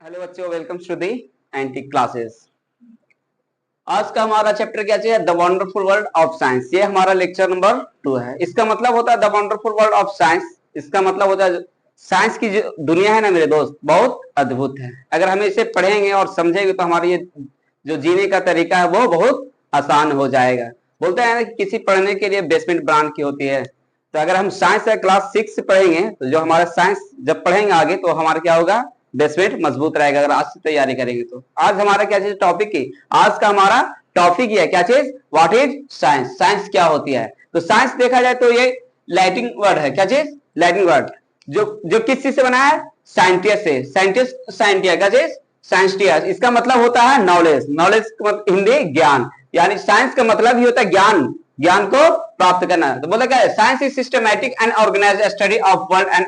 Hello बच्चों, welcome to the anti classes. आज का हमारा चैप्टर क्या है? The wonderful world of science. ये हमारा लेक्चर नंबर 2 है। इसका मतलब होता है the wonderful world of science. इसका मतलब होता है साइंस की जो दुनिया है ना मेरे दोस्त, बहुत अद्भुत है। अगर हम इसे पढ़ेंगे और समझेंगे तो हमारी ये जो जीने का तरीका है वो बहुत आसान हो जाएगा। बोलते हैं कि किसी पढ़ने के लिए बेसमेंट ब्रांड की होती है। तो अगर हम साइंस का क्लास 6 से पढ़ेंगे तो जो हमारा साइंस जब पढ़ेंगे आगे तो हमारा क्या होगा, बेसमेंट मजबूत रहेगा अगर आज से तैयारी करेंगे तो। आज हमारा क्या चीज टॉपिक की, आज का हमारा टॉपिक ही है क्या चीज, व्हाट इज साइंस। साइंस क्या होती है? तो साइंस देखा जाए तो ये लैटिन वर्ड है। क्या चीज? Latin word. जो किस चीज से बना है? साइंटिस्ट से। साइंटिस्ट, साइंटिया क्या चीज? साइंटिस्ट। इसका मतलब होता है नॉलेज। नॉलेज हिंदी ज्ञान, यानी साइंस का मतलब ही होता है ज्ञान, ज्ञान को प्राप्त करना। तो बोला क्या है? Science is systematic and organised study of world and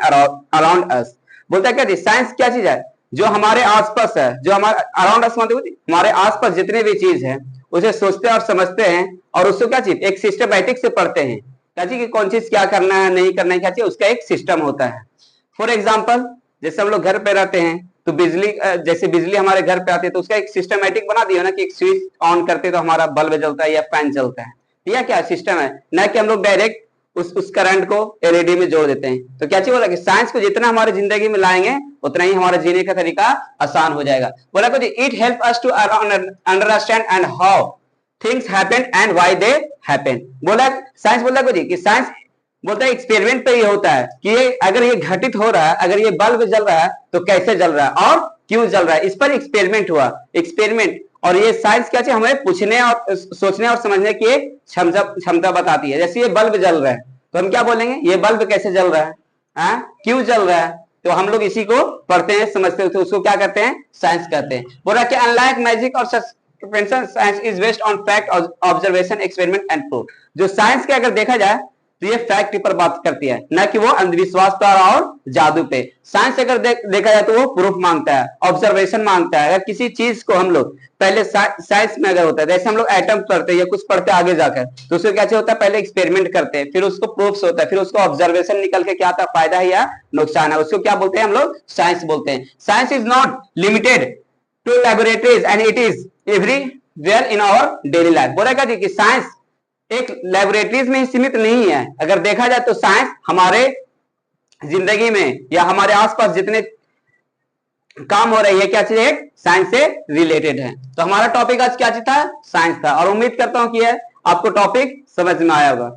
around us. बोलता है क्या चीज? साइंस क्या चीज है? जो हमारे आसपास है, जो हमारे अराउंड अस मतलब हमारे आसपास जितने भी चीज है उसे सोचते और समझते हैं और उसको क्या चीज एक सिस्टमैटिक से पढ़ते हैं। क्या चीज कि कौन चीज क्या करना है नहीं करना है, क्या चीज उसका एक सिस्टम होता है। फॉर एग्जाम्पल, जैसे हम लोग घर पे रहते हैं तो बिजली, जैसे बिजली हमारे घर पे आती है तो उसका एक सिस्टमैटिक बना दिया ना कि एक स्विच ऑन करते तो हमारा बल्ब जलता है या फैन चलता है। यह क्या सिस्टम है, ना कि हम लोग डायरेक्ट उस करंट को एलईडी में जोड़ देते हैं। तो क्या चाहिए बोला कि साइंस को जितना हमारी जिंदगी में लाएंगे उतना ही हमारा जीने का तरीका आसान हो जाएगा। बोला कि it help us to understand and how things happen and why they happen. बोला साइंस बोला कि साइंस बोलता है एक्सपेरिमेंट पे ये होता है कि ये अगर ये घटित हो रहा है, अगर ये बल्ब जल रहा है तो कैसे जल रहा है और क्यों जल रहा है, इस पर एक्सपेरिमेंट हुआ। एक्सपेरिमेंट और ये साइंस क्या चाहिए हमें पूछने और सोचने और समझने की एक क्षमता बताती है। जैसे ये बल्ब जल रहा है तो हम क्या बोलेंगे, ये बल्ब कैसे जल रहा है, क्यों जल रहा है। तो हम लोग इसी को पढ़ते हैं, समझते हैं, तो उसको क्या कहते हैं? साइंस कहते हैं। बोला कि अनलाइक मैजिक और science is based on fact, observation, experiment and proof. जो साइंस के अगर देखा जाए तो ये फैक्ट पर बात करती है, न कि वो अंधविश्वास पर और जादू पे। साइंस अगर देखा जाए तो वो प्रूफ मांगता है, ऑब्जर्वेशन मांगता है। अगर किसी चीज को हम लोग पहले साइंस में अगर होता है, जैसे हम लोग एटम पढ़ते हैं या कुछ पढ़ते हैं आगे जाकर, तो उसको क्या होता है, पहले एक्सपेरिमेंट करते हैं, फिर उसको प्रूफ्स होता है, फिर उसको ऑब्जर्वेशन निकल के क्या आता है, फायदा है या नुकसान है, उसको क्या बोलते हैं हम लोग? साइंस बोलते हैं। Science is not limited to laboratories and it is everywhere in our daily life. बोला क्या कि साइंस एक लैबोरेटरीज में ही सीमित नहीं है। अगर देखा जाए तो साइंस हमारे जिंदगी में या हमारे आसपास जितने काम हो रही है क्या चीज एक साइंस से रिलेटेड है। तो हमारा टॉपिक आज क्या चीज था? साइंस था। और उम्मीद करता हूं कि आपको टॉपिक समझ में आया होगा।